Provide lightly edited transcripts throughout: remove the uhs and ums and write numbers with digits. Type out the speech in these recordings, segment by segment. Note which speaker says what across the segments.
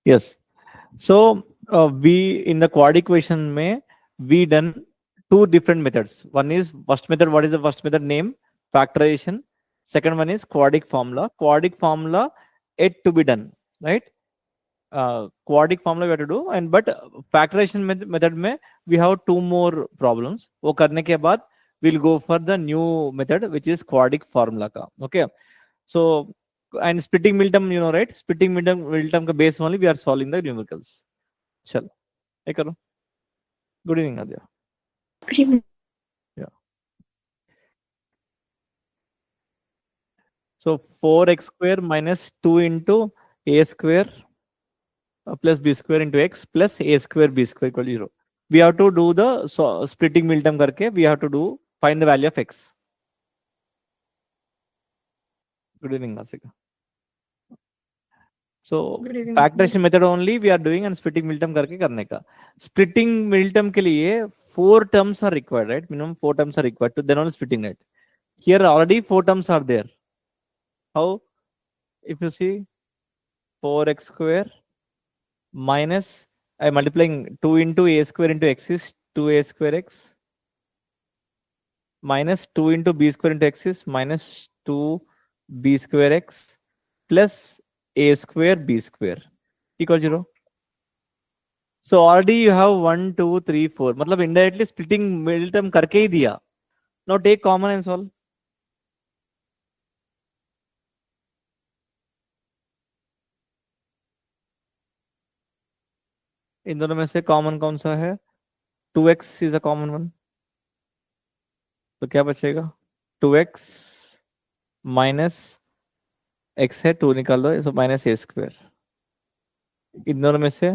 Speaker 1: Yes. So we in the quad equation may we done two different methods. One is first method. What is the first method name? Factorization. Second one is quadratic formula. Quadratic formula yet to be done, right? Quadratic formula we have to do, and but factorization method में we have two more problems. वो करने के बाद we'll go for the new method which is quadratic formula का. Okay. So and splitting middle term, you know, right? Splitting middle term का base only we are solving the numericals. चलो ये करो. Good evening Adya.
Speaker 2: Good evening.
Speaker 1: Yeah. So 4x square minus 2 into a square plus b square into x plus a square b square equal to 0. We have to do the splitting middle term करके we have to do find the value of x. Good evening Nasika. So
Speaker 2: Good evening,
Speaker 1: factorization method only we are doing and splitting middle term करके करने का. Splitting middle term के लिए 4 terms are required, right? Minimum 4 terms are required to then only splitting, right? Here already 4 terms are there. How? If you see 4x square minus I am multiplying 2 into a square into x is 2a square x minus 2 into b square into x is minus 2b square x plus a square b square equal 0. So already you have 1, 2, 3, 4. मतलब indirectly splitting middle term करके ही दिया. Now take common and solve. इन दोनों में से common कौन सा है? 2x is a common one. तो क्या बचेगा? 2x माइनस x है 2 निकाल दो, सो माइनस a स्क्वायर. इन दोनों में से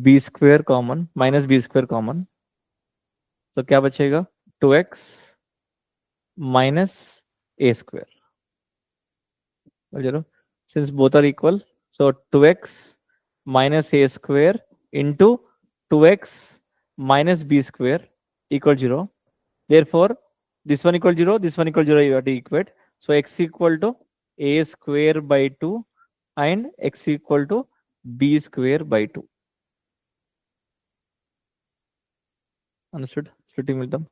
Speaker 1: b square common minus b square common, तो क्या बचेगा? 2x minus a square. Since both are equal, so 2x minus a square into 2x minus b square equal 0. Therefore, this one equal 0, this one equal 0, you have to equate. So x equal to a square by 2 and x equal to b square by 2. Understood? Splitting middle term.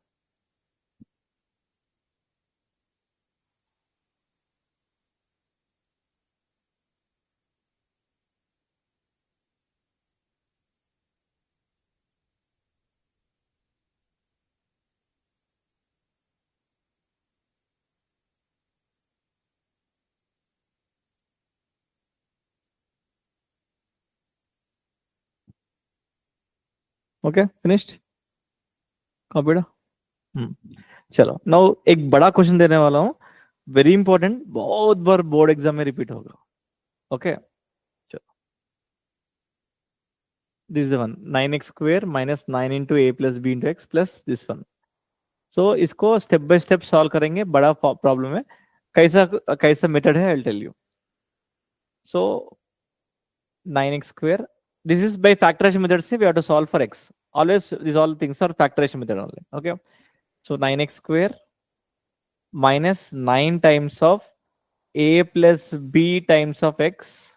Speaker 1: Okay, finished? Copied? चलो now एक बड़ा question देने वाला हूं, very important, बहुत बार board exam में repeat होगा. ओके, चलो this is the one 9x square minus 9 into A plus B into X plus this one. So इसको स्टेप बाय स्टेप सॉल्व करेंगे. बड़ा प्रॉब्लम है, कैसा कैसा मेथड है, I will tell you. So 9x square, this is by factorization method se we have to solve for x. Always these all things are factorization method only. Okay, so 9x square minus 9 times of a plus b times of x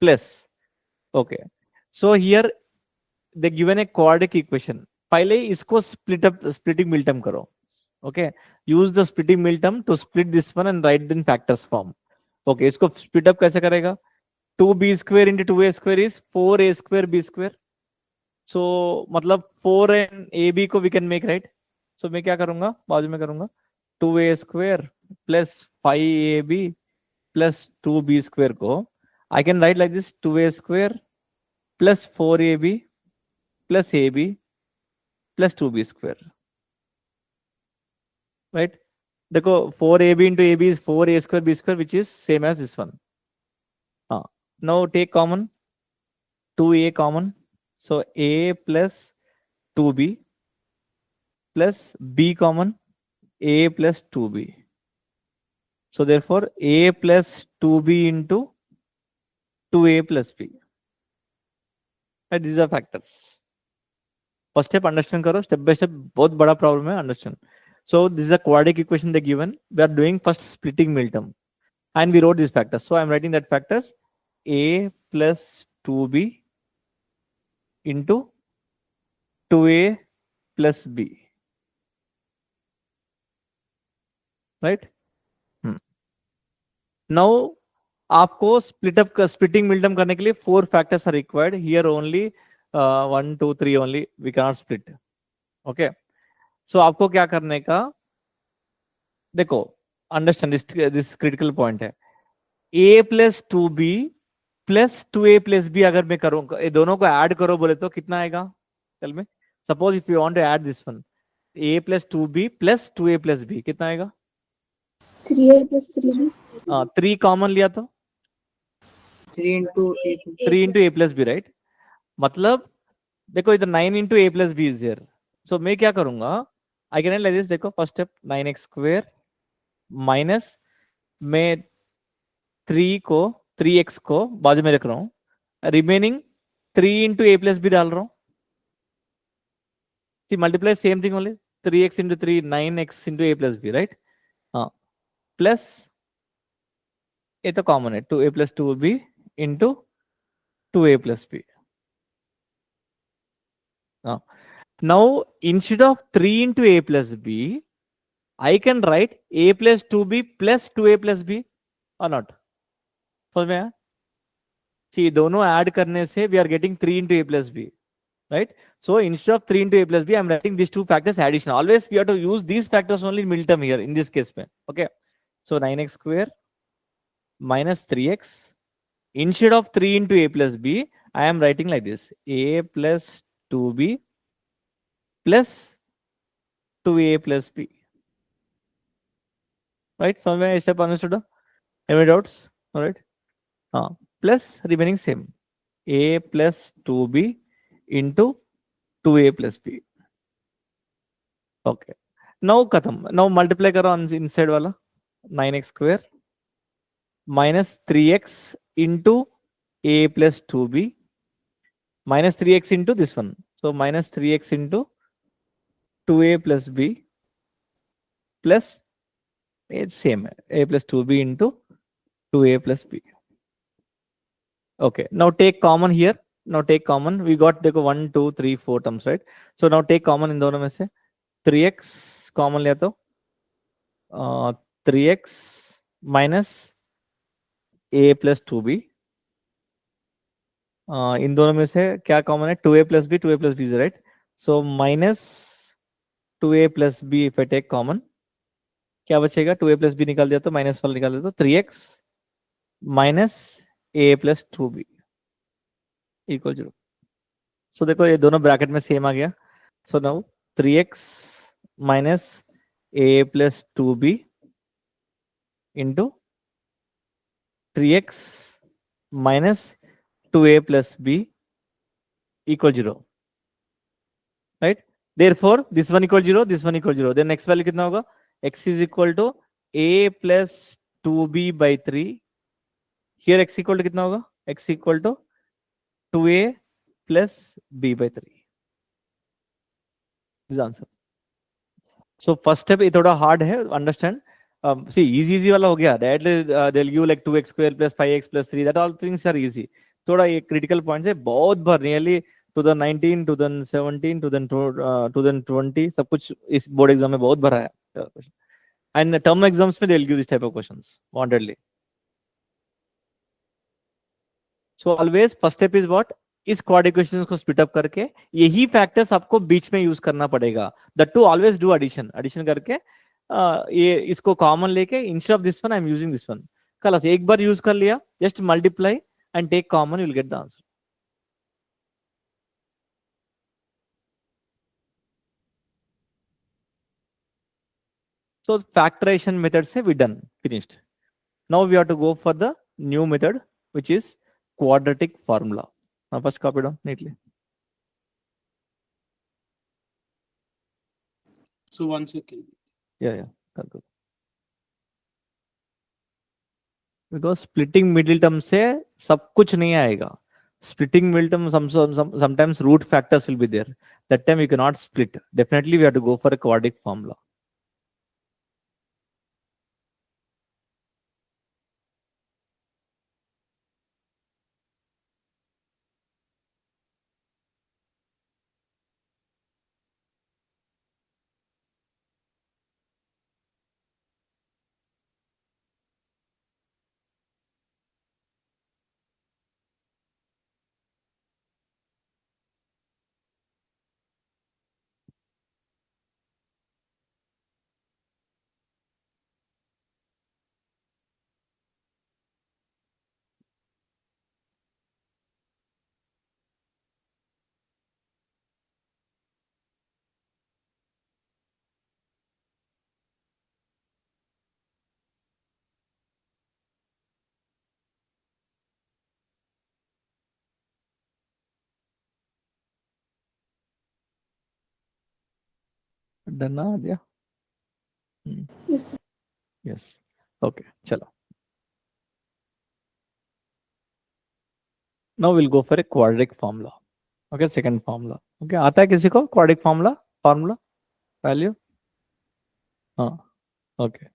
Speaker 1: plus. Okay, so here they given a quadratic equation. पहले इसको splitting middle term करो. Okay, use the splitting middle term to split this one and write in factors form. Okay, इसको split up कैसे करेगा? 2b square into 2a square is 4a square b square. So मतलब 4 and ab को we can make, right? So मैं क्या करूंगा, बाजू में करूंगा 2a square plus 5ab plus 2b square को I can write like this, 2a square plus 4ab plus ab plus 2b square, right? देखो 4ab into ab is 4a square b square which is same as this one. Now take common, 2a common, so a plus 2b plus b common, a plus 2b. So therefore a plus 2b into 2a plus b. And these are factors. First step understand karo, step by step बहुत बड़ा problem है, understand. So this is a quadratic equation they given. We are doing first splitting middle term and we wrote these factors. So I am writing that factors. a plus 2b into 2a plus b, right? Now आपको splitting middle term करने के लिए 4 factors are required here only 1 2 3 only we can not split. Okay, so आपको क्या करने का, देखो understand this critical point है. a plus 2b plus 2a plus b अगर मैं करूंगा, ये दोनों को ऐड करो बोले तो कितना आएगा? Tell me. Suppose if you want to add this one, a plus 2b plus 2a plus b कितना आएगा?
Speaker 2: 3a plus 3b.
Speaker 1: 3 कॉमन लिया तो
Speaker 3: 3 into a.
Speaker 1: 3 into a plus B, right? मतलब देखो इधर 9 into a plus B is there. So मैं क्या करूंगा, आई कैन लाइक दिस. देखो first step 9x square minus, मैं 3x को बाजू में रख रहा हूं, remaining 3 into a plus B डाल रहा हूं. See multiply same thing only, 3x into 3 9x into a plus B, right? हाँ, प्लस ये तो कॉमन है 2a plus 2b into 2a plus B. Now, instead of 3 into a plus b, I can write a plus 2b plus 2a plus b or not? समझ में आया? See, दोनों add करने से we are getting 3 into a plus b, right? So instead of 3 into a plus b, I'm writing these two factors addition. Always we have to use these factors only in middle term here in this case. Okay, so 9x square minus 3x. Instead of 3 into a plus b, I am writing like this: a plus 2b plus 2a plus b. Right? So I step understood. Any doubts? All right. Plus remaining same. A plus 2b into 2a plus b. Okay. Now katham. Now multiply karo on inside wala 9x square minus 3x into a plus 2b minus 3x into this one. So minus 3x into 2a plus b plus it's same a plus 2b into 2a plus b. Okay, now take common here. Now take common. We got देखो 1 2 3 4 terms, right? So now take common इन दोनों में से 3x common लिया तो 3x minus a plus 2b. इन दोनों में से क्या कॉमन है? 2a plus b is right. So minus 2a plus b if I take common, क्या बचेगा? 2a plus b निकाल दिया तो माइनस वाला निकाल दिया तो 3x minus a plus 2b equal 0. So देखो ये दोनों ब्रैकेट में सेम आ गया. So now 3x minus a plus 2b into 3x minus 2a plus b equal 0, right? Therefore this one equal 0, this one equal 0. Then next value कितना होगा? x is equal to a plus 2b by 3. Here x equal to कितना होगा? x equal to 2a plus b by 3. This answer. So first step ये थोड़ा hard है, understand. See, easy वाला हो गया. They'll give like 2x square plus 5x plus 3. That all things are easy. थोड़ा ये critical points है. बहुत बार nearly 2019, 2017, 2020 सब कुछ इस board exam में बहुत भरा है. And term exams में they'll give this type of questions wantedly. So always first step is what? इस क्वाड इक्वेशंस को स्प्लिट अप करके यही फैक्टर्स आपको बीच में यूज करना पड़ेगा. That to always do addition. Addition करके ये इसको कॉमन लेके instead of this one I am using this one. खलास एक बार यूज कर लिया, just multiply and take common, you will get the answer. So factorization method से we done, finished. Now we have to go for the new method which is quadratic formula. First copy down neatly.
Speaker 3: So 1 second.
Speaker 1: Yeah. Good. Because splitting middle term से सब कुछ नहीं आएगा. Splitting middle term sometimes root factors will be there. That time you cannot split. Definitely we have to go for a quadratic formula. Done ना आ दिया?
Speaker 2: Yes, sir.
Speaker 1: Yes, okay चलो. Now we'll go for a quadratic formula. Okay, second formula. Okay, आता है किसी को quadratic formula value? हाँ, okay.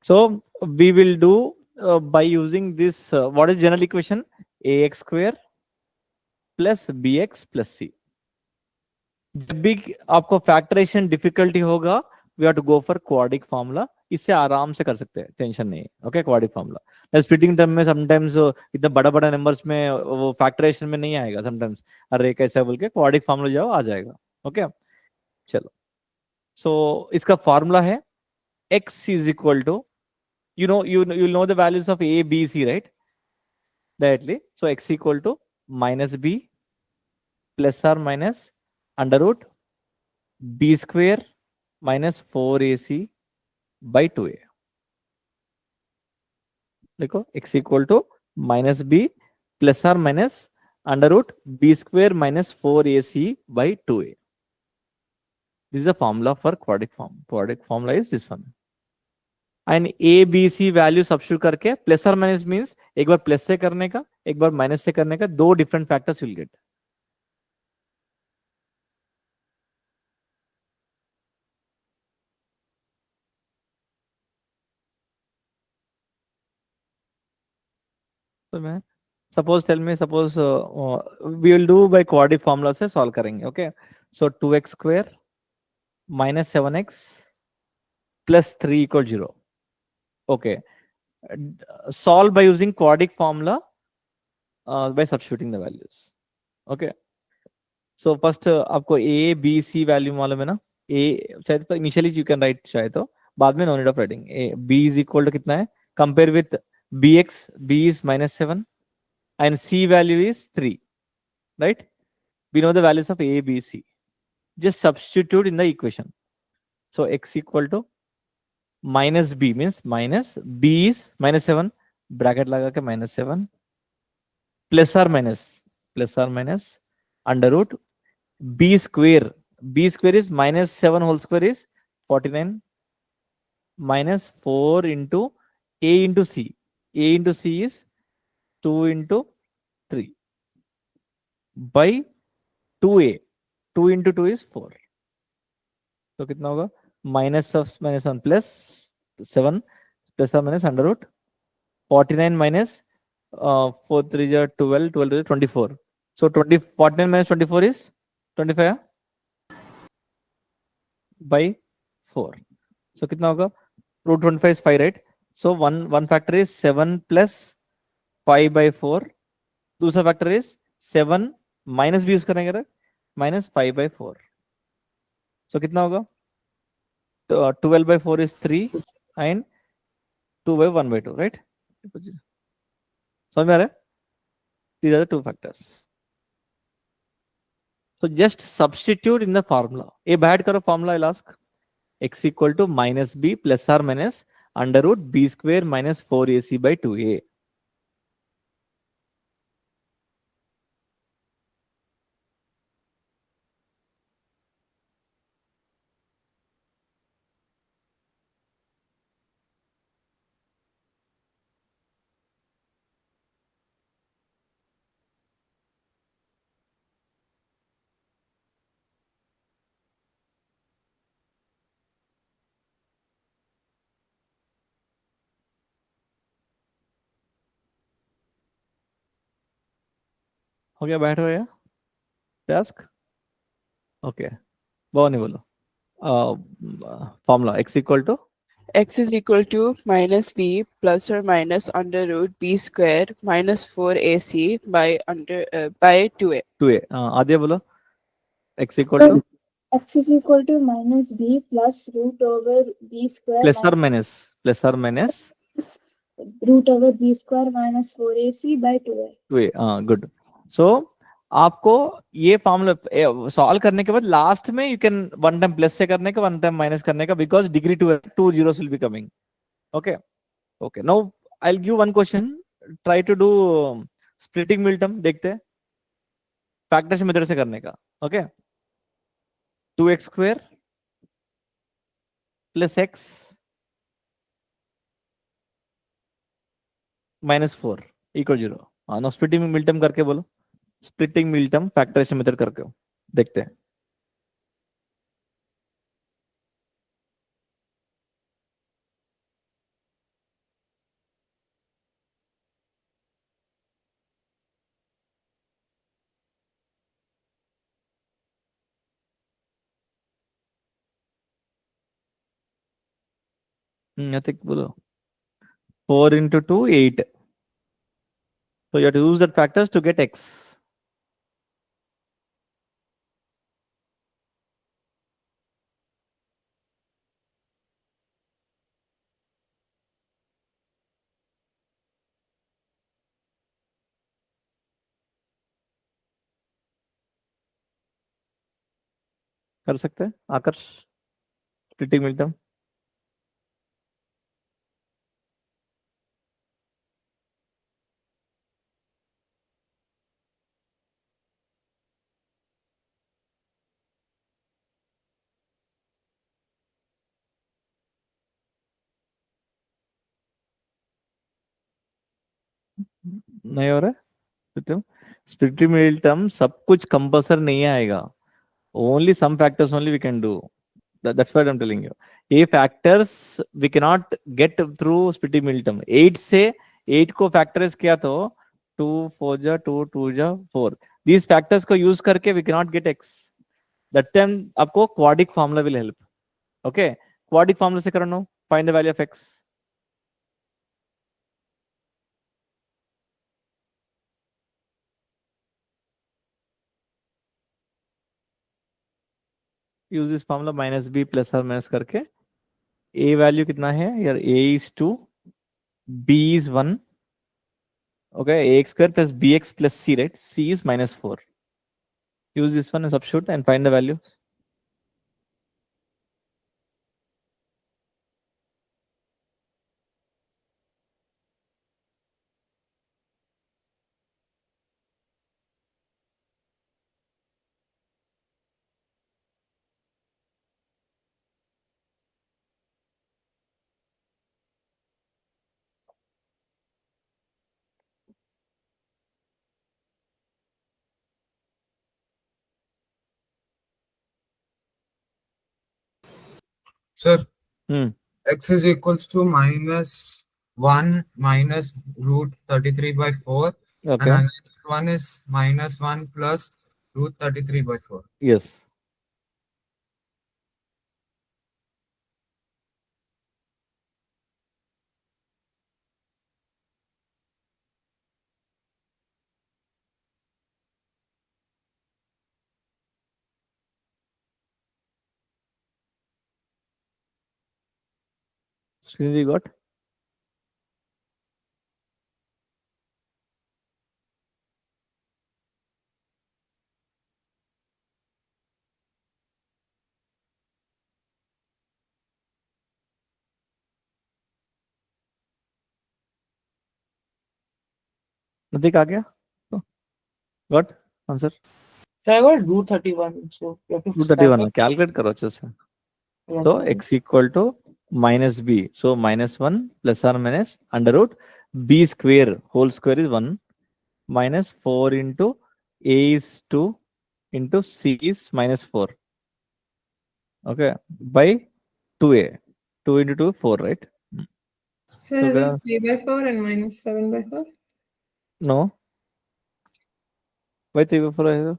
Speaker 1: So we will do by using this. What is general equation? ax square plus bx plus c. जब भी आपको factorization difficulty होगा, we have to go for quadratic formula. इससे आराम से कर सकते हैं, टेंशन नहीं है. Okay, quadratic formula. Splitting term में समटाइम्स इतना बड़ा बड़ा नंबर्स में वो फैक्टराइजेशन में नहीं आएगा समटाइम्स. अरे कैसा बोल के क्वाड्रिक फार्मूला जाओ आ जाएगा. ओके चलो. सो इसका फार्मूला है x is equal to, you know the values of a b c, right? Directly. So x equal to minus b plus or minus under root b square minus 4ac by 2a. देखो x equal to minus b plus or minus under root b square minus 4ac by 2a. This is the formula for quadratic form. Quadratic formula is this one. And a b c value substitute करके plus और minus means एक बार plus से करने का, एक बार minus से करने का, दो डिफरेंट फैक्टर्स विल गेट. तो मैं suppose tell me, suppose we will do by quadratic formula से सॉल्व करेंगे. Okay, so 2x square minus 7x plus 3 equal 0. Okay, solve by using quadratic formula by substituting the values. Okay, so first आपको A B C value मालूम है ना. ए शायद तो initially you can write, शायद तो बाद में no need of writing. A B is equal to कितना है, compare with B X, B is -7 and c value is 3, right? We know the values of a b c. Just substitute in the equation. So x equal to minus b means minus b is -7, bracket लगा के -7 plus or minus under root b square is -7 whole square is 49 minus 4 into a into c is 2 into 3 by 2a. 2 into 2 is 4. तो कितना होगा, -7 plus 7 plus और minus under root 49 minus 4 3 12 12 24. So 49 minus 24 is 25 by 4. So कितना होगा, root 25 is 5, right? So one factor is 7 plus 5 by 4. दूसरा factor is 7 minus भी use करेंगे, -5 by 4. So कितना होगा, 12 by 4 is 3 and 2 by 1 by 2, right? समझ में आ रहा है? These are the two factors. So just substitute in the formula. A bad करो formula, I'll ask. X equal to minus b plus or minus under root b square minus 4ac by 2a. हो गया, बैठ हो गया task. Okay, वो नहीं बोलो. Formula x equal to
Speaker 4: x is equal to minus b plus or minus under root b square minus 4ac by 2a.
Speaker 1: 2a. Adiya बोलो, x equal to
Speaker 2: X is equal to minus b plus root over b square
Speaker 1: plus or minus
Speaker 2: root over b square minus 4ac by 2a.
Speaker 1: 2a. Good. So आपको ये formula solve करने के बाद last में you can one time plus से करने का, one time minus करने का, because degree 2 zeros will be coming. Okay okay, now I will give one question. Try to do splitting middle, देखते हैं फैक्टर्स मेथड से करने का. Okay, 2x square plus X minus 4 equal 0। हाँ no, splitting मिल term करके बोलो, splitting मिल term factorisation method करके हो। देखते हैं। नथिंग बोलो। 4 into 2 8, so you have to use that factors to get x। कर सकते हैं आकर स्प्लिटिंग मिल टर्म। नहीं हो रहा है स्प्लिटिंग मिल टर्म, सब कुछ कंपल्सरी नहीं आएगा, only some factors only we can do। That's what I'm telling you। ये factors we cannot get through splitting middle term। 8 से 8 को factorize किया तो 2 4 जा 2 2 जा 4, these factors को use करके we cannot get x। that time आपको quadratic formula will help। okay, quadratic formula से करना, find the value of x। use this formula minus b plus or minus करके। a value कितना है यार, a is 2, b is 1, okay, ax square plus bx plus c, right? C is minus 4। use this one and substitute and find the values।
Speaker 5: Sir,
Speaker 1: hmm
Speaker 5: x is equals to minus 1 minus root 33 by 4 and
Speaker 1: okay,
Speaker 5: another one is minus 1 plus root 33 by 4.
Speaker 1: yes। Srinidhi got? नतीक आ गया? got answer?
Speaker 3: So I got root 31. So you have to
Speaker 1: 231 calculate करो अच्छे से। तो x equal to minus B, so minus 1 plus or minus under root B square whole square is 1 minus 4 into a is 2 into c is minus 4, okay, by 2a, 2 into 2 4, right?
Speaker 6: Sir,
Speaker 1: So
Speaker 6: is it 3 by 4 and minus 7 by 4?
Speaker 1: no, by 3 by 4 है।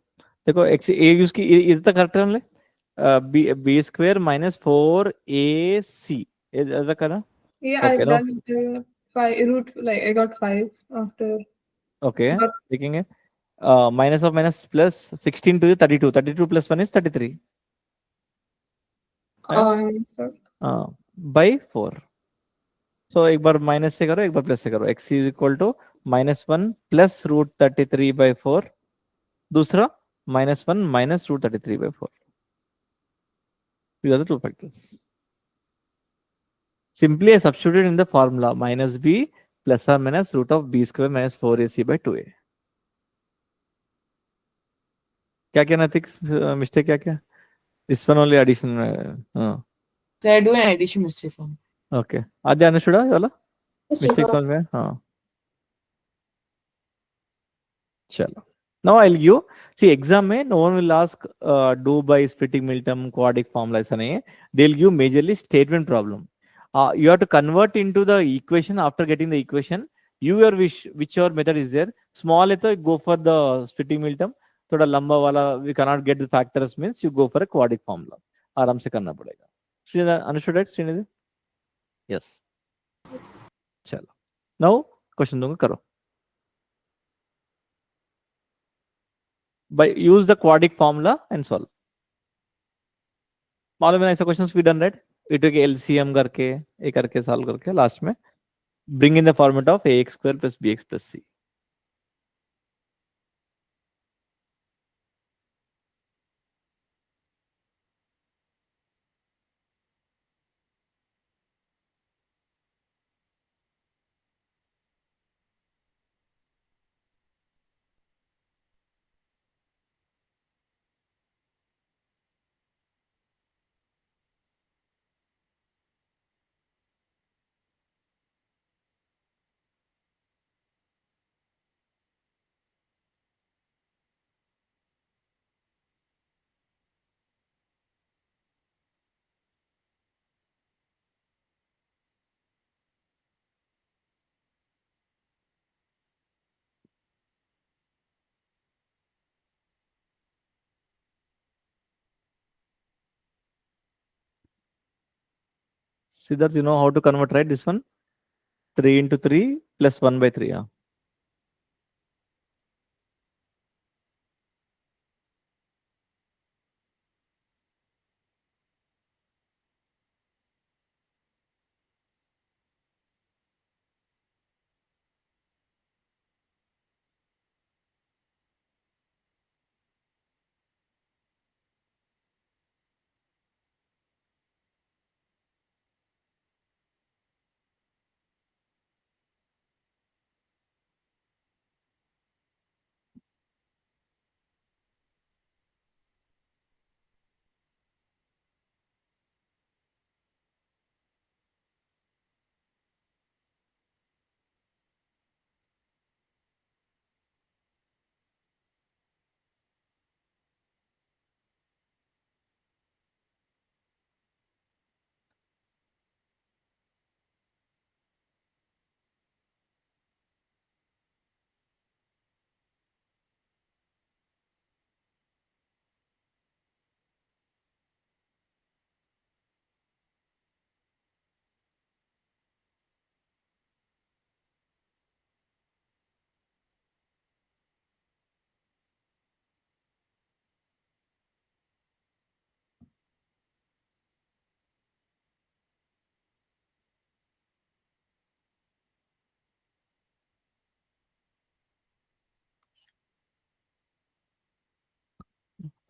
Speaker 1: देखो x a use की इतना correct है हमने, b square minus 4ac ऐसा करना।
Speaker 6: Yeah,
Speaker 1: Okay,
Speaker 6: I've
Speaker 1: no,
Speaker 6: done 5 root, like I got 5 after.
Speaker 1: okay,
Speaker 6: Got,
Speaker 1: देखेंगे। Minus of minus plus 16 to the 32, 32 plus 1 is 33,
Speaker 6: I messed up.
Speaker 1: by 4। तो एक बार minus से करो, एक बार प्लस से करो। x is equal to minus 1 plus root 33 by 4, दूसरा minus 1 minus root 33 by 4। These are the two factors। Simply I substituted in the formula minus b plus or minus root of b square minus 4ac by 2a। क्या क्या नथिक mistake क्या क्या? This one only addition. हाँ
Speaker 3: So I do an addition mistake.
Speaker 1: Okay Adya Anushtha वाला
Speaker 2: Yes, sir.
Speaker 1: Mistake समझ में आया? हाँ चलो now I'll give see exam में no one will ask do by splitting minimum quadratic formula ऐसा नहीं है. They'll give majorly statement problem. You have to convert into the equation after getting the equation. You or whichever method is there. Small है तो go for the splitting minimum. थोड़ा लंबा वाला we cannot get the factors means you go for a quadratic formula. आराम से करना पड़ेगा. Srinidhi, understood right Srinidhi? Yes. चलो now question दूंगा करो. By use the quadratic formula and solve. मालूम है ऐसा क्वेश्चंस भी डन राइट इट के एलसीएम करके ए करके सॉल्व करके लास्ट में bring in the format of ax square plus bx plus c. Siddharth, you know how to convert right this one 3 into 3 plus 1 by 3. Yeah.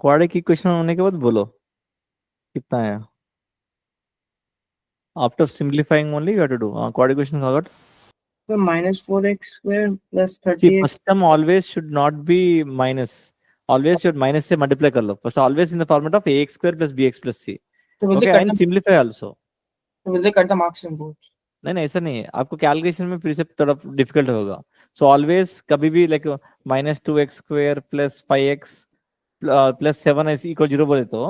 Speaker 1: Quadratic equation होने के बाद बोलो कितना है. After simplifying only you have to do quadratic equation got.
Speaker 3: So minus 4x square plus
Speaker 1: See
Speaker 3: 30x.
Speaker 1: first term always should not be minus. Always should minus से multiply कर लो. First always in the format of ax square plus bx plus c.
Speaker 3: So will
Speaker 1: Okay
Speaker 3: they cut
Speaker 1: and
Speaker 3: the,
Speaker 1: simplify also.
Speaker 3: so will they cut the marks in both?
Speaker 1: नहीं नहीं ऐसा नहीं है आपको calculation में फिर से थोड़ा डिफिकल्ट होगा. सो ऑलवेज कभी भी like -2x² plus 5x plus 7 equal 0 बोले तो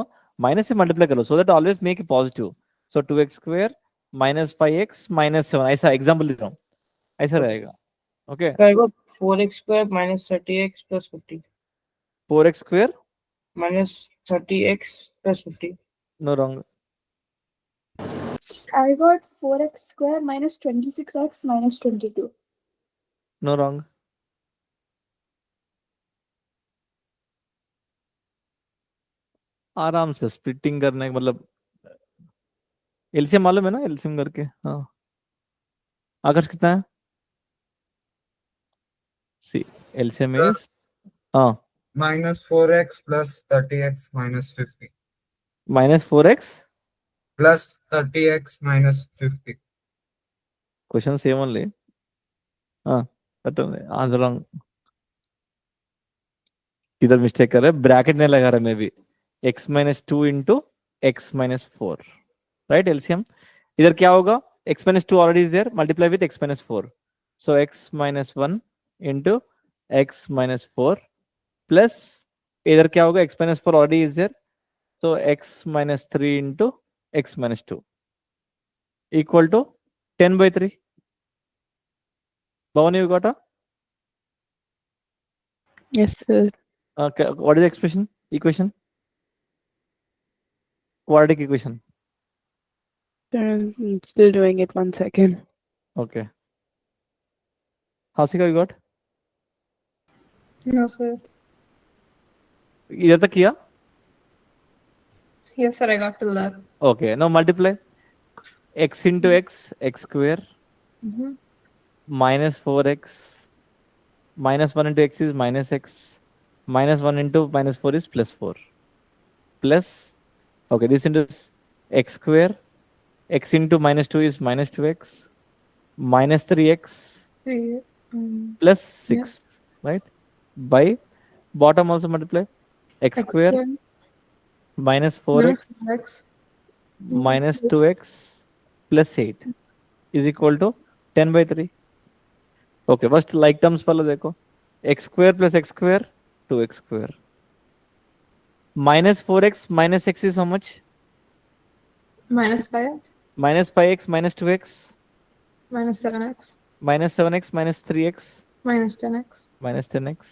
Speaker 1: माइनस से मल्टीप्लाई करो so that always make a positive. So 2x² -5x -7 ऐसा एग्जांपल दे रहा हूँ ऐसा रहेगा. Okay
Speaker 3: So I got 4x square minus 30x plus 50
Speaker 1: 4x²
Speaker 3: minus 30x plus 50.
Speaker 1: No wrong.
Speaker 2: I got 4x square minus 26x minus 22.
Speaker 1: No wrong. आराम से splitting करने का मतलब एलसीएम मालूम है ना एलसीएम करके. हाँ आकाश कितना है. सी एलसीएम इज हाँ
Speaker 5: minus 4x plus 30x minus 50
Speaker 1: -4x
Speaker 5: plus 30x minus 50.
Speaker 1: Question same only. हाँ आंसर रॉन्ग. इधर मिस्टेक कर रहे ब्रैकेट नहीं लगा रहा मैं भी. x -2 into x -4 right LCM इधर क्या होगा x minus 2 already is there multiply with x minus 4 so x minus 1 into x minus 4 plus इधर क्या होगा x minus 4 already is there so x minus 3 into x minus 2 equal to 10 by 3 Bhavani you got a
Speaker 4: Yes, sir.
Speaker 1: what is the expression equation quadratic equation
Speaker 4: I'm still doing it. 1 second.
Speaker 1: okay Hasika you got
Speaker 6: No, sir.
Speaker 1: इधर तक किया
Speaker 6: Yes, sir. I got till that.
Speaker 1: okay now multiply x into x x square
Speaker 6: Mhm.
Speaker 1: minus 4x minus 1 into x is minus x minus 1 into minus 4 is plus 4 plus okay this into x square x into minus 2 is minus 2x minus 3x
Speaker 6: Three.
Speaker 1: plus 6 right by bottom also multiply x
Speaker 6: X
Speaker 1: square
Speaker 6: square
Speaker 1: minus 4x
Speaker 6: minus X.
Speaker 1: minus 2x plus 8 is equal to 10 by 3 okay first like terms follow देखो x square plus x square 2x square minus 4x minus x is how much
Speaker 6: Minus 5X.
Speaker 1: minus 5x minus 2x
Speaker 6: Minus 7X.
Speaker 1: minus 7x minus 3x
Speaker 6: Minus 10X.
Speaker 1: minus 10x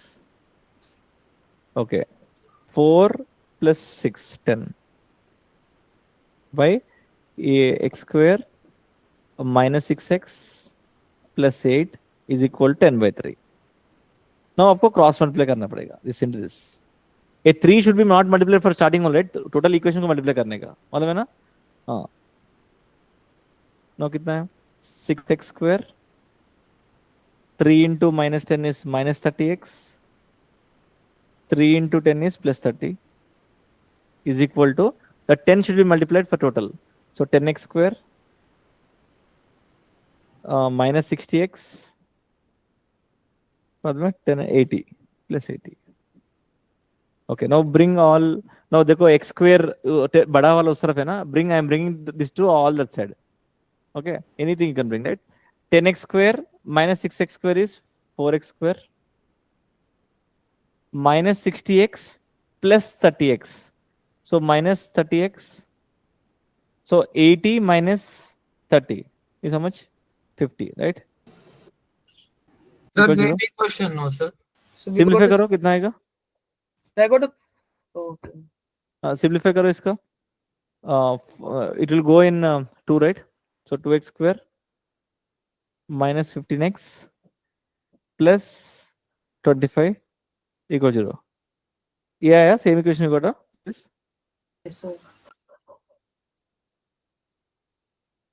Speaker 1: okay 4 plus 6 10 by x square minus 6x plus 8 is equal to 10 by 3 now आपको cross multiply करना पड़ेगा this into this A 3 should be not multiply for starting all right total equation को multiply करने का मतलब है ना हाँ नो कितना है 6x square 3 into minus 10 is minus 30x 3 into 10 is plus 30 is equal to the 10 should be multiplied for total so 10x square minus 60x 10 80 plus 80 okay now bring all now देखो x square बड़ा वाला उस तरफ है ना bring I am bringing this to all that side okay anything you can bring right 10x square minus 6x square is 4x square minus 60x plus 30x so minus 30x so 80 minus 30 is how much 50 right
Speaker 5: Sir,
Speaker 1: Equal to
Speaker 5: same
Speaker 1: zero.
Speaker 5: equation, no, sir.
Speaker 3: So we
Speaker 1: simplify
Speaker 3: got
Speaker 1: करो कितना आएगा
Speaker 3: I got a okay.
Speaker 1: Simplify करो इसका it will go in 2 right so 2x square minus 15x plus 25 equal to 0 yeah same equation you got yes
Speaker 3: Yes, sir.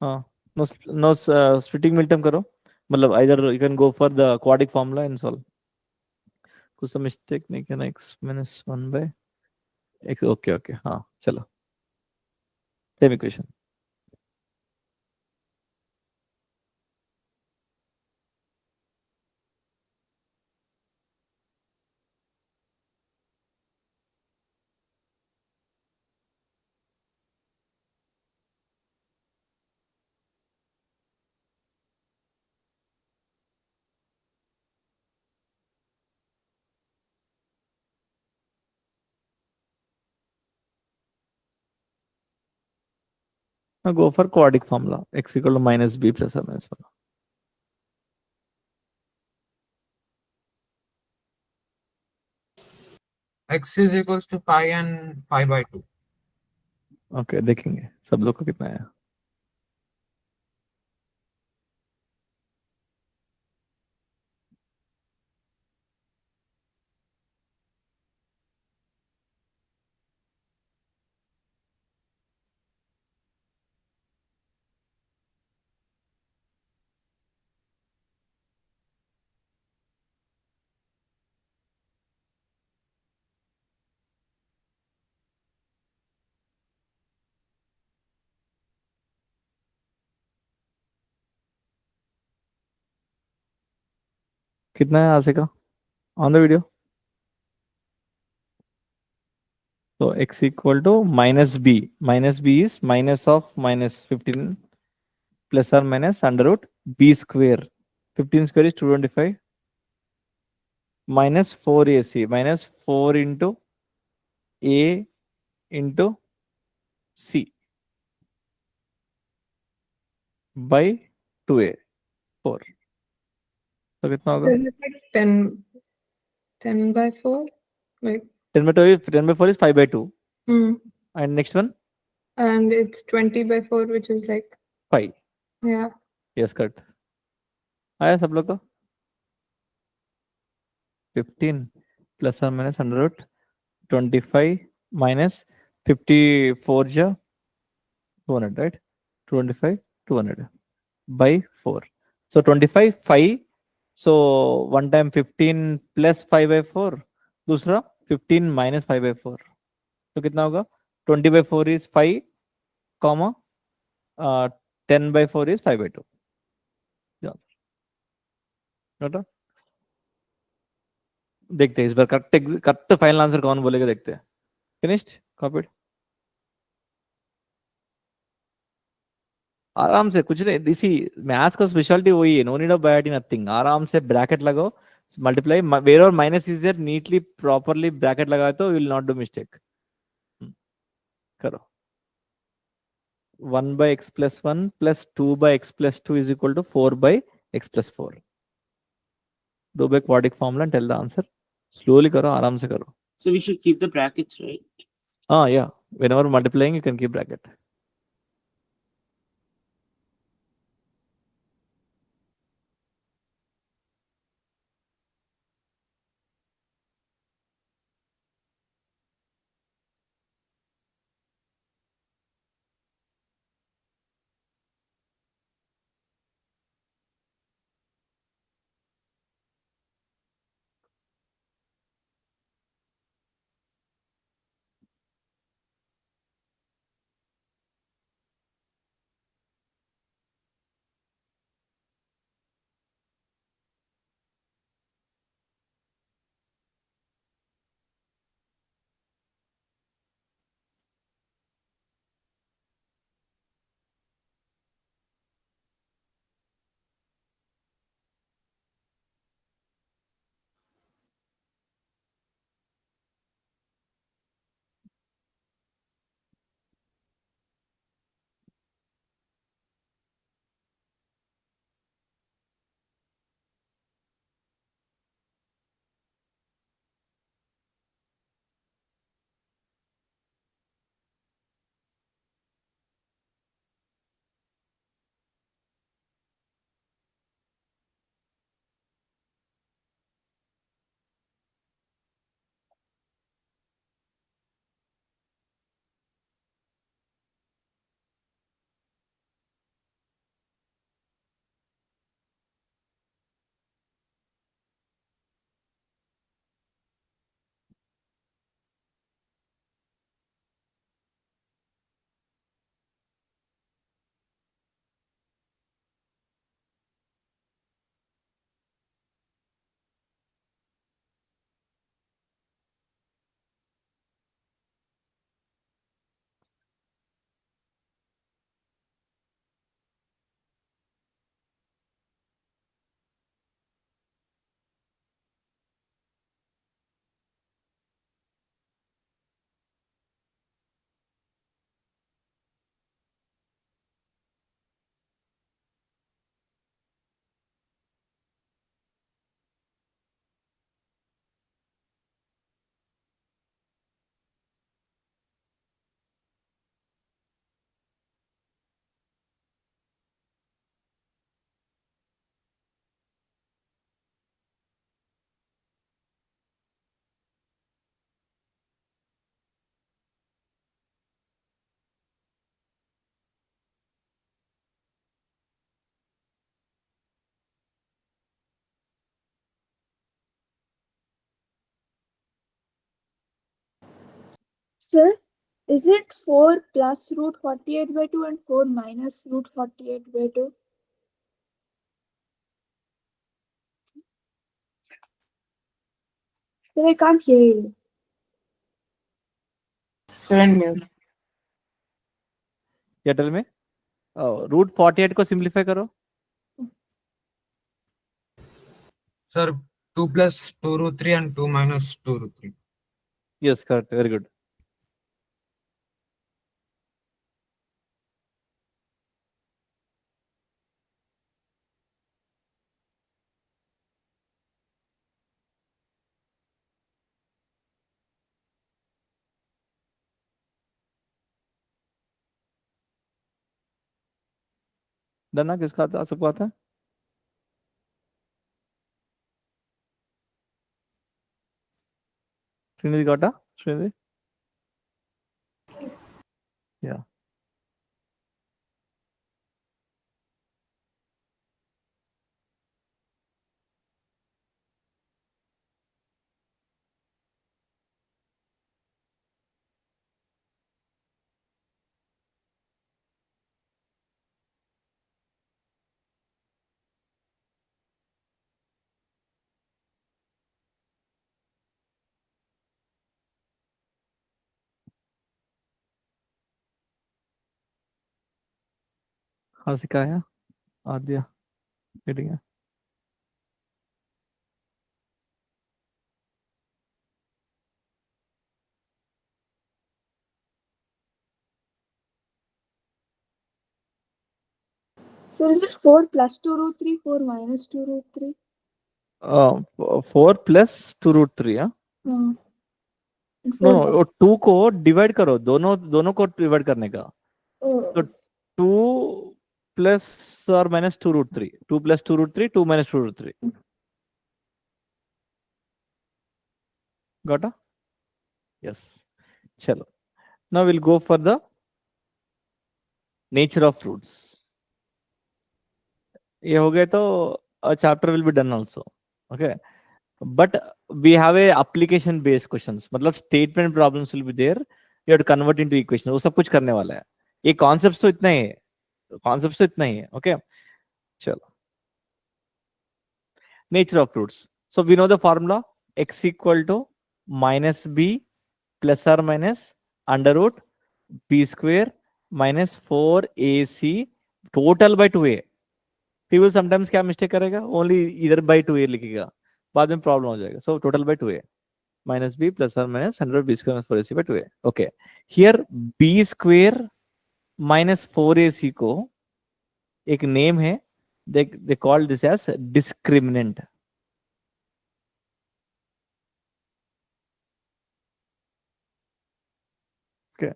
Speaker 1: हाँ no splitting middle term करो मतलब either you can go for the quadratic formula and solve कुछ सा mistake नहीं करना x minus 1 by x okay हाँ चलो same equation now go for quadratic formula x equal to minus b plus or minus 1
Speaker 5: X is equals to pi and pi by 2.
Speaker 1: okay देखेंगे सब लोग को कितना है कितना है आसिका on the video So x equal to minus b. Minus b is minus of minus 15 plus or minus under root b square. 15 square is 225 minus 4ac minus 4 into a into c by 2a 4. तो कितना होगा?
Speaker 6: Is it like 10 by 4? Like,
Speaker 1: 10 by 4 is 5 by 2.
Speaker 6: hmm.
Speaker 1: And next one
Speaker 6: And it's 20 by 4, which is like,
Speaker 1: 5.
Speaker 6: yeah.
Speaker 1: Yes, correct. आया सब लोग को? 15 plus or minus under root 25 minus 54 ja 200, right? 25 200 by 4. So 25 5. So one time 15 plus 5 by 4. दूसरा 15 minus 5 by 4. तो कितना होगा? 20 by 4 is 5, comma 10 by 4 is 5 by 2. NOTA देखते हैं इस बार करेक्ट फाइनल आंसर कौन बोलेगा, देखते हैं. Finished, copied. आराम से, कुछ नहीं. इसी मैथ्स का स्पेशलिटी वही है, नो नीड ऑफ बायोटी, नथिंग. आराम से ब्रैकेट लगाओ, मल्टीप्लाई वेयर और minus is there, neatly properly bracket लगाए तो विल नॉट डू मिस्टेक. करो. 1 by x plus 1 plus 2 by x plus 2 is equal to 4 by x plus 4. Do by quadratic formula and tell the answer. Slowly करो, आराम से करो.
Speaker 7: So we should keep the brackets, right?
Speaker 1: Yeah. Whenever multiplying, you can keep bracket.
Speaker 2: Sir, is it 4 plus root 48 by 2 and 4 minus root 48 by 2? Sir, I can't hear you.
Speaker 3: 7 mu.
Speaker 1: या tell में root 48 को simplify करो.
Speaker 5: Sir, 2 plus 2 root 3 and 2 minus 2 root 3.
Speaker 1: Yes, correct. Very good. Done ना, किसका आता, सबको आता है? Srinidhi got it? Srinidhi?
Speaker 6: Yes.
Speaker 1: Yeah. हाँ सिखाया, आद्या मीटिंग है.
Speaker 2: So is it 4 plus 2 root 3, 4 minus 2 root 3?
Speaker 1: 4 plus 2 root 3. हाँ,
Speaker 2: And
Speaker 1: नो
Speaker 2: 4
Speaker 1: नो, वो 2 को डिवाइड करो, दोनों को डिवाइड करने का. तो 2 प्लस और minus 2 root 3, 2 plus 2 root 3, 2 minus 2 root 3. Got it? Yes. चलो. Now we'll go for the nature of roots. ये हो गए तो a chapter will be done also. Okay. But we have a application based questions. मतलब statement problems will be there. You have to convert into equation. वो सब कुछ करने वाला है. ये concepts तो इतना ही है. Concepts तो इतना ही है. Okay. चलो. Nature of roots. So we know the formula x equal to minus b plus or minus under root b square minus 4ac total by 2a. People sometimes क्या mistake करेगा, only either by 2a लिखेगा, बाद में problem हो जाएगा. So total by 2a minus b plus or minus under root b square minus 4ac by 2a. Okay, here b square minus 4ac को एक name है, they call this as discriminant. Okay,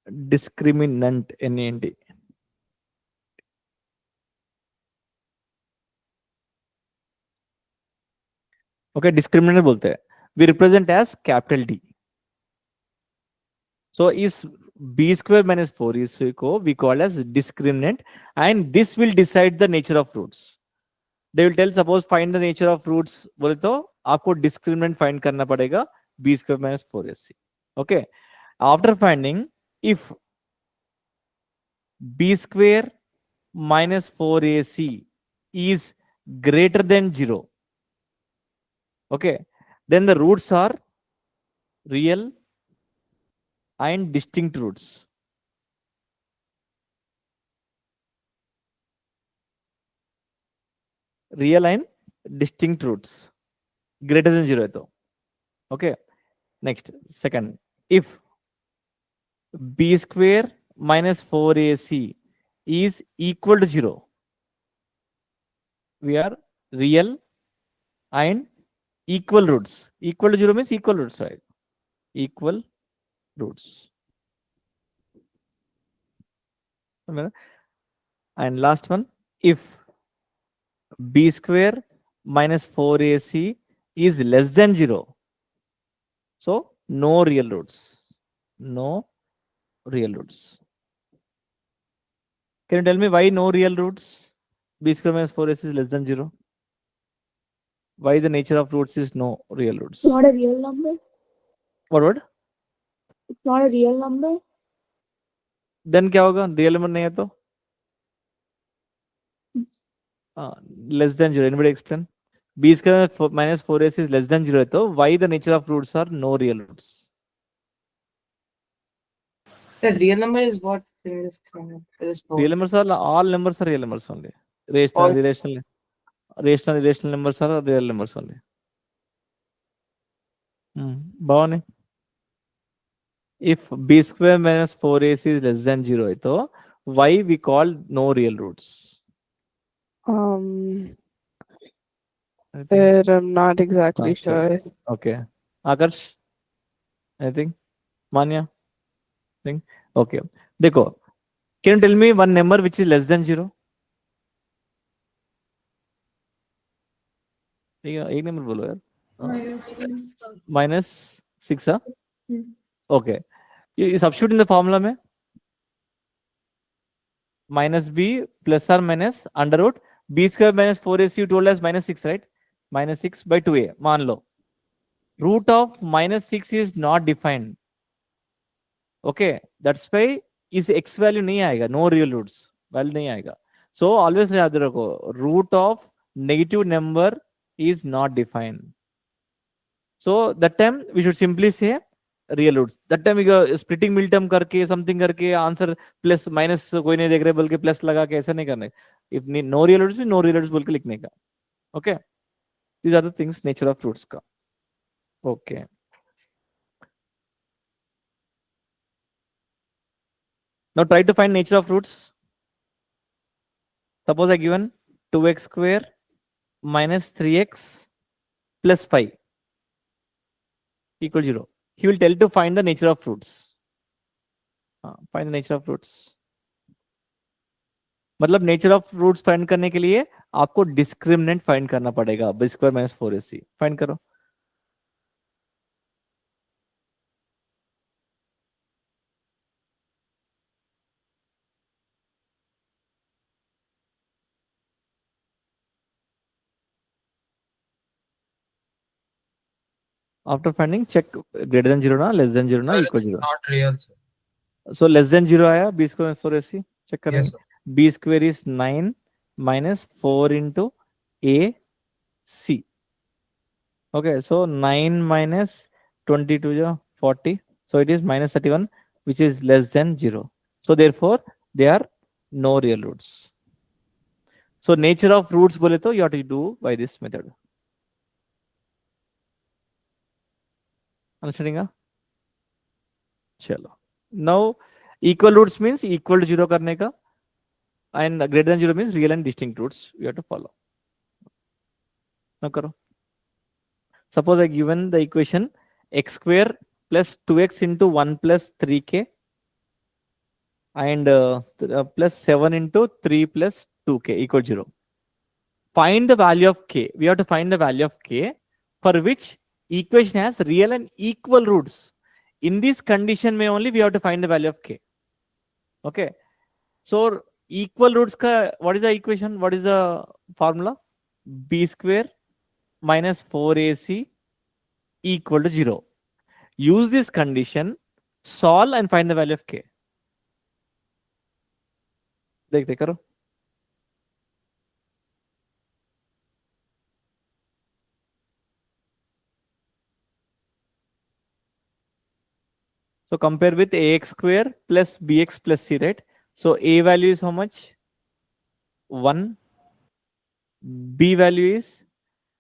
Speaker 1: discriminant, NANT. Okay, discriminant बोलते हैं. We represent as capital D. So is b square minus 4ac को we call as discriminant, and this will decide the nature of roots. They will tell, suppose find the nature of roots बोले तो आपको discriminant find करना पड़ेगा b square minus 4ac. Okay, after finding, if b square minus 4ac is greater than 0, okay, then the roots are real and distinct roots. Real and distinct roots greater than 0 है तो. Okay, next, second, if b square minus 4ac is equal to 0, we are real and equal roots. Equal to 0 means equal roots, right? Equal roots. And last one, if b square minus 4ac is less than 0, so no real roots. No real roots. Can you tell me why no real roots? B square minus 4ac is less than 0. Why the nature of roots is no real roots?
Speaker 2: It's not a real number.
Speaker 1: What word?
Speaker 2: It's not a real number.
Speaker 1: Then क्या होगा? Real number नहीं है तो? Less than 0. Anybody explain? B square minus 4ac is less than 0 है तो why the nature of roots are no real roots?
Speaker 3: The real number is what? It is 4.
Speaker 1: Real numbers are all numbers are real numbers only. Rational,
Speaker 3: All-
Speaker 1: irrational numbers are real numbers only. బాగున్నాయి. If b square minus 4ac is less than 0 అయితే why we call no real roots? I think.
Speaker 4: There I'm not exactly
Speaker 1: Ah, sure.
Speaker 4: sure.
Speaker 1: Okay. Akarsh, I think. Manya, think. Okay. देखो, can you tell me one number which is less than 0? एक number बोलो यार. -6 हाँ. Okay. ये substitute in the formula में minus b plus or minus under root b square minus 4ac you told us -6, right? -6 by 2a. मान लो. Root of -6 is not defined. Okay, that's why इस x value नहीं आएगा. No real roots. Value नहीं आएगा. So always याद रखो. Root of negative number is not defined. So that time we should simply say real roots. That time we go splitting middle term करके something करके answer plus minus कोई नहीं देख रहे बोल के plus लगा के ऐसा नहीं करना. If no real roots no real roots बोल के लिखने का. Okay. These are the things nature of roots का. Okay. Now try to find nature of roots. Suppose I given 2x square minus 3x plus 5 equal 0. He will tell to find the nature of roots. Find the nature of roots. मतलब nature of roots find करने के लिए आपको discriminant find करना पड़ेगा. b square minus 4ac find करो. After finding, check greater than 0 ना, less than 0 ना,
Speaker 5: Sir,
Speaker 1: equal
Speaker 5: it's
Speaker 1: 0.
Speaker 5: not real, sir.
Speaker 1: So less than 0 आया, b square 4ac. Check करेंगे.
Speaker 5: Yes, sir.
Speaker 1: b square is 9 minus 4 into a c. Okay, so 9 minus 22 is 40. So it is minus 31, which is less than 0. So therefore, they are no real roots. So nature of roots बोले तो you have to do by this method. Understanding? चलो. Now equal roots means equal to 0 करने का, and greater than 0 means real and distinct roots you have to follow. Now करो. Suppose I given the equation x square plus 2x into 1 plus 3k and plus 7 into 3 plus 2k equal 0. Find the value of k. We have to find the value of k for which equation has real and equal roots. In this condition may only we have to find the value of k. Okay. So equal roots ka, what is the equation? What is the formula? b square minus 4ac equal to 0. Use this condition, solve and find the value of k. देखते करो. So compare with ax square plus bx plus c, right? So a value is how much? 1. B value is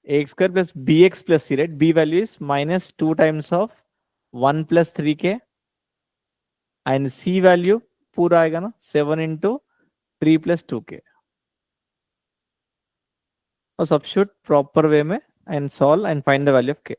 Speaker 1: ax square plus bx plus c, right? B value is minus 2 times of 1 plus 3k. And c value पूरा आएगा ना 7 into 3 plus 2k. और substitute proper way में and solve and find the value of k.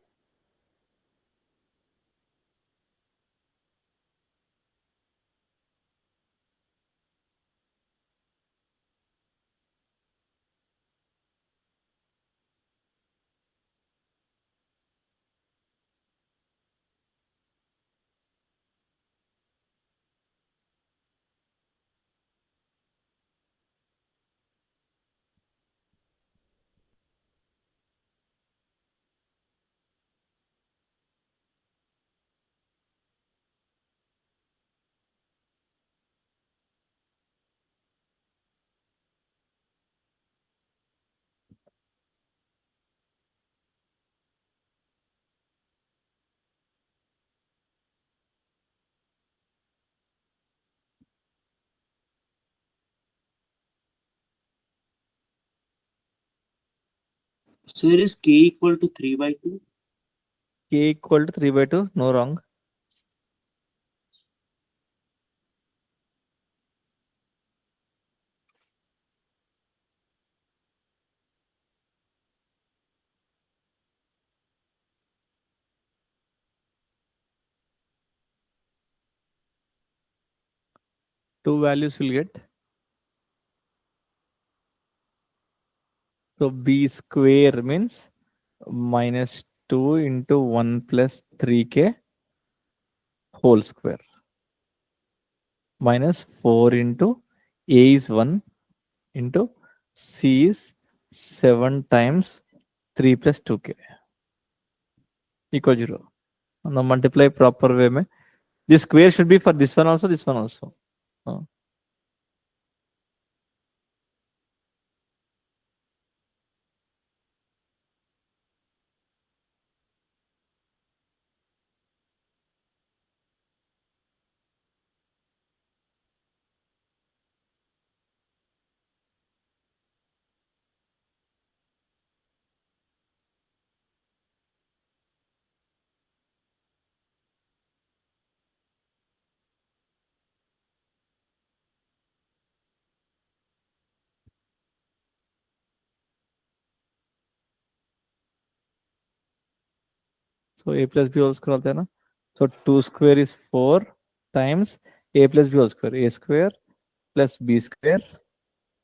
Speaker 7: So here is k equal to 3 by 2.
Speaker 1: K equal to 3 by 2. No, wrong. Two values will get. So B square means minus 2 into 1 plus 3k whole square minus 4 into A is 1 into C is 7 times 3 plus 2k equal 0. Now multiply proper way mein. This square should be for this one also, this one also. So A plus B whole square होता है ना. So 2 square is 4 times A plus B whole square. A square plus B square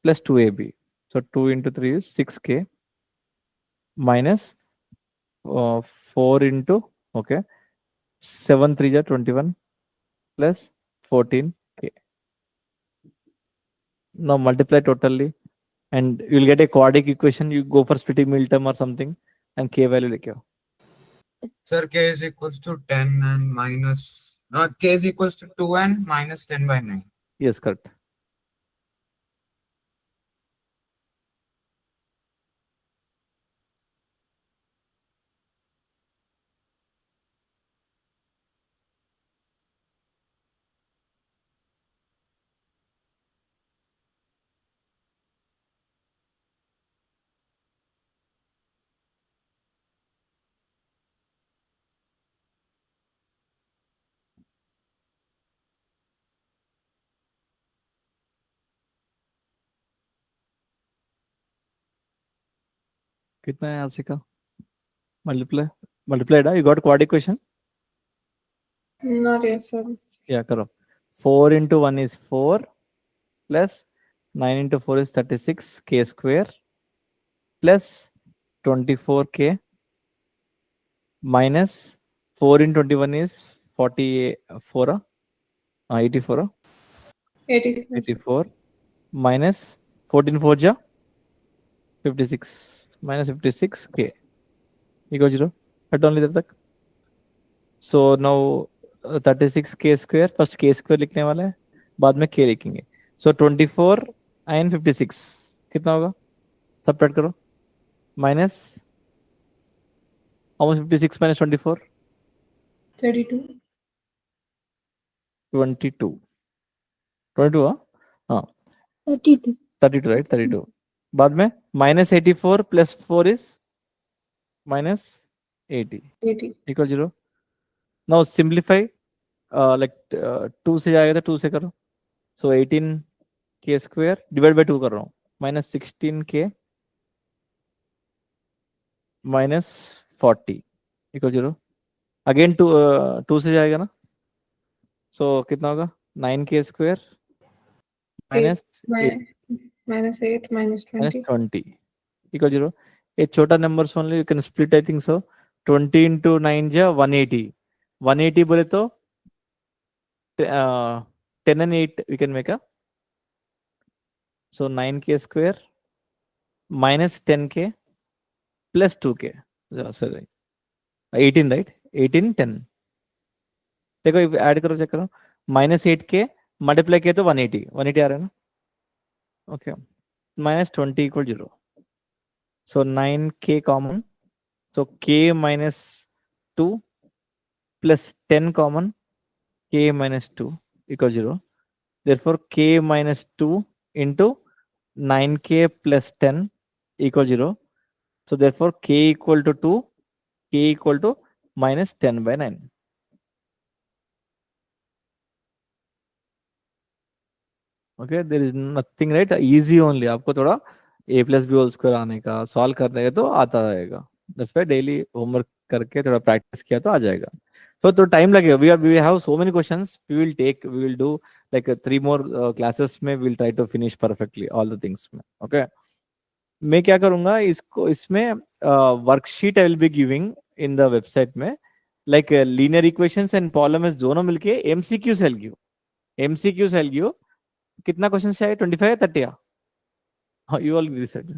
Speaker 1: plus 2AB. So 2 into 3 is 6k minus 4 into, okay, 7 3 is 21 plus 14k. Now multiply totally and you'll get a quadratic equation. You go for splitting middle term or something and k value लेके आओ.
Speaker 5: Sir, k is equals to 10 and minus. K is equals to 2 and minus 10 by 9.
Speaker 1: Yes, correct. कितना है यहाँ से का? Multiplied. You got quadratic equation?
Speaker 6: Not yet, sir.
Speaker 1: Yeah, करो. 4 into 1 is 4 plus 9 into 4 is 36 k square plus 24k minus 4 into 21 is 44, 84,
Speaker 6: 84.
Speaker 1: 84 minus 14 4 ja 56 minus 56k equal 0. At only that. So now 36k square, first k square लिखने वाला है, बाद में k लिखेंगे. So 24 and 56 कितना होगा? Subtract करो. Minus how much? 56 minus 24?
Speaker 6: 32.
Speaker 1: 22. 22 हाँ
Speaker 2: 32.
Speaker 1: 32 right? 32. बाद में minus 84 plus 4 is minus 80
Speaker 6: 80.
Speaker 1: equal 0. Now simplify, like 2 से जाएगा तो 2 से करो. So 18k square divided by 2 कर रहा हूँ. Minus 16k minus 40 equal 0. Again 2 से जाएगा ना. So कितना होगा? 9k square minus 8
Speaker 6: Minus 8 minus 20.
Speaker 1: 20 equal 0. A छोटा numbers only you can split, I think so. 20 into 9 जा 180. 180 बोले तो 10 and 8 we can make a. So 9k square minus 10k plus 2k. Sorry, 18 right? 18 10. देखो add करो, check करो. Minus 8k multiply किया तो 180 180 आ रहा है ना. Okay, minus 20 equal 0. So 9k common. So k minus 2 plus 10 common, k minus 2 equal 0. Therefore k minus 2 into 9k plus 10 equal 0. So therefore k equal to 2, k equal to minus 10 by 9. Okay, there is nothing, right? Easy only. आपको थोड़ा a plus b whole square आने का solve करने का तो आता रहेगा. That's why daily homework करके थोड़ा practice किया तो आ जाएगा. तो टाइम लगेगा. We have so many questions. We will do like 3 more classes में. We'll try to finish perfectly all the things में. Okay. मैं क्या करूंगा इसको इसमें worksheet I will be giving in the website में, like linear equations and polynomials दोनों मिलके MCQ shall give. MCQ shall give कितना क्वेश्चन चाहिए? 25 30? हाँ, यू ऑल डिसाइड.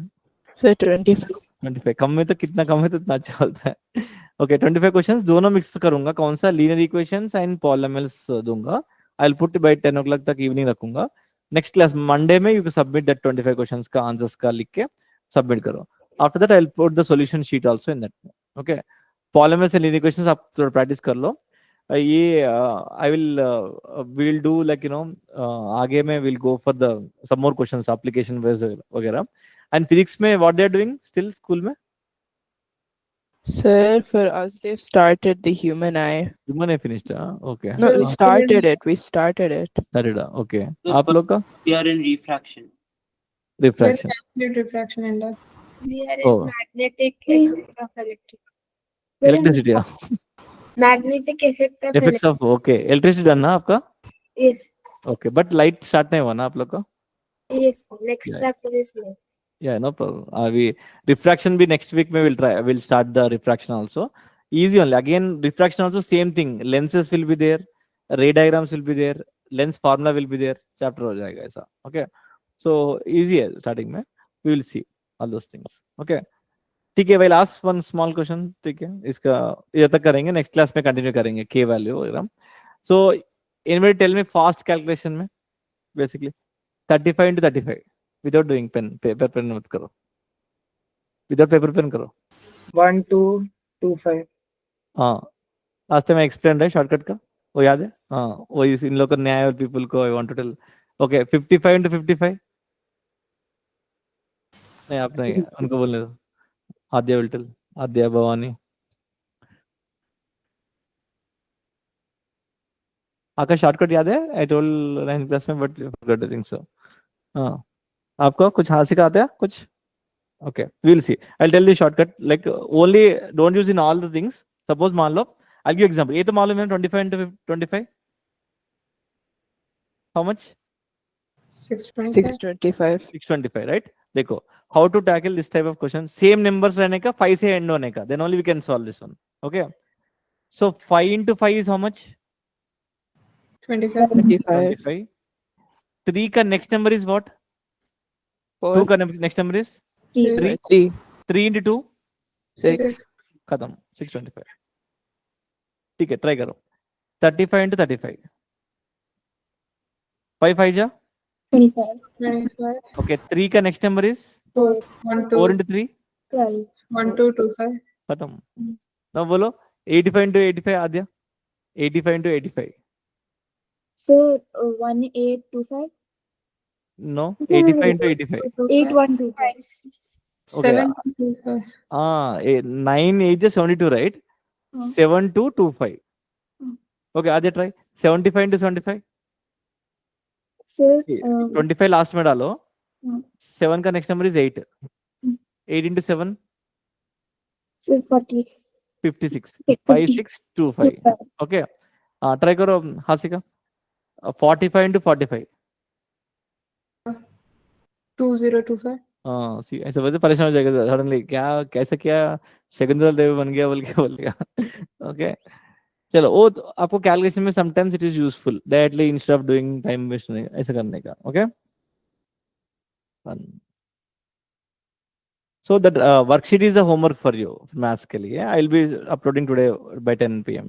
Speaker 4: So 25.
Speaker 1: 25 कम में तो कितना कम है तो इतना अच्छा होता है. ओके 25 क्वेश्चंस दोनों मिक्स करूंगा. कौन सा? लीनियर इक्वेशंस एंड पॉलिनॉमियल्स दूंगा. I will put buy 10 o'clock तक इवनिंग रखूंगा. नेक्स्ट क्लास मंडे में you can submit that 25 questions का आंसर्स का लिख के सबमिट करो. After that I will put the solution sheet also in that. Okay, polynomials and linear equations आप थोड़ा प्रैक्टिस कर लो. ये आई विल डू लाइक आगे में will go for the some more questions application वगैरह. एंड फिजिक्स में what they are doing still school में?
Speaker 4: Sir, for us, they've started the human eye.
Speaker 1: Human है finished? Okay.
Speaker 4: No, we
Speaker 6: Yes.
Speaker 4: started it. We started it.
Speaker 1: Started, okay.
Speaker 7: So
Speaker 1: आप लोग का
Speaker 7: We are in refraction.
Speaker 1: Refraction.
Speaker 6: Absolute refraction index.
Speaker 8: We are
Speaker 1: Oh.
Speaker 8: in magnetic effect of electric.
Speaker 1: Electricity.
Speaker 8: Magnetic effect of
Speaker 1: effects of, okay. Electricity done ना आपका?
Speaker 8: Yes.
Speaker 1: Okay, but light start नहीं हुआ ना आप लोग का?
Speaker 8: Yes. Next
Speaker 1: Yeah.
Speaker 8: chapter is next.
Speaker 1: Yeah, no problem. We refraction be next week. We'll start the refraction also. Easy only. Again, refraction also same thing. Lenses will be there. Ray diagrams will be there. Lens formula will be there. Chapter हो जाएगा ऐसा. Okay. So easy है starting में. We will see all those things. Okay. ठीक है. We'll ask one small question. ठीक है. इसका ये तक करेंगे. Next class में continue करेंगे K value वगैरह. So anybody tell me fast calculation में basically 35 into 35 without doing pen paper pen मत करो. Without paper pen करो.
Speaker 3: 1, 2, 2, 5.
Speaker 1: हाँ, लास्ट टाइम एक्सप्लेन है शॉर्टकट का, वो याद है? हाँ, वो इन लोग का न्याय और पीपल को I want to tell. Okay 55 into 55. नहीं आप नहीं, उनको बोलने दो. Adya will tell. आद्या भवानी. आपका शॉर्टकट याद है? आई टोल्ड 9th क्लास में but forgot I think so. हाँ, आपको कुछ हाथ सिखाते हैं कुछ? Okay, we'll see. I'll tell the shortcut. Like only don't use in all the things. Suppose मान लो, I'll give example. ये तो मालूम है 25 into 25. How much?
Speaker 6: 625.
Speaker 4: 625.
Speaker 1: 625, right? देखो, how to tackle this type of question? Same numbers रहने का, 5 से end होने का. Then only we can solve this one. Okay. So 5 into 5 is how much?
Speaker 6: 25.
Speaker 4: 25.
Speaker 1: 25. 3 का next number is what? 2
Speaker 4: 4.
Speaker 1: का next number is? 3.
Speaker 4: 3.
Speaker 1: 3 into 2?
Speaker 4: 6.
Speaker 1: खत्म. 625. ठीक है, ट्राई करो. 35 into 35. 5 5 जा.
Speaker 2: 25.
Speaker 6: 25.
Speaker 1: Okay, 3 का next number is?
Speaker 2: 4.
Speaker 6: 1,
Speaker 1: 4
Speaker 6: 2,
Speaker 1: into 3?
Speaker 2: 12.
Speaker 6: 1, 2, 2, 5.
Speaker 1: खत्म. now बोलो 85 into 85 Adya. 85 into 85.
Speaker 2: So 1825.
Speaker 1: No, 85 into 85.
Speaker 2: 8125.
Speaker 1: Okay.
Speaker 6: 7, 2, 5.
Speaker 1: 9 8 is 72, right? 7 2 2 5. Okay, Adya try. 75 into 75.
Speaker 2: So
Speaker 1: 25 last में डालो.
Speaker 2: Hmm.
Speaker 1: 7 का next number is 8. 8 into 7?
Speaker 2: so 40.
Speaker 1: 56. 5 6 2 5. Okay. Try करो हासिका. 45 into 45.
Speaker 6: 2, 0, 2, 5.
Speaker 1: हाँ, ऐसे वजह परेशान हो जाएगा सडनली. क्या कैसे क्या शकुंतला देवी बन गया बोल गया. ओके, चलो वो तो आपको कैलकुलेशन में sometimes it is useful directly instead of doing time waste ऐसे करने का. Okay, so that worksheet is the homework for you maths के लिए. I will be uploading today by 10 PM.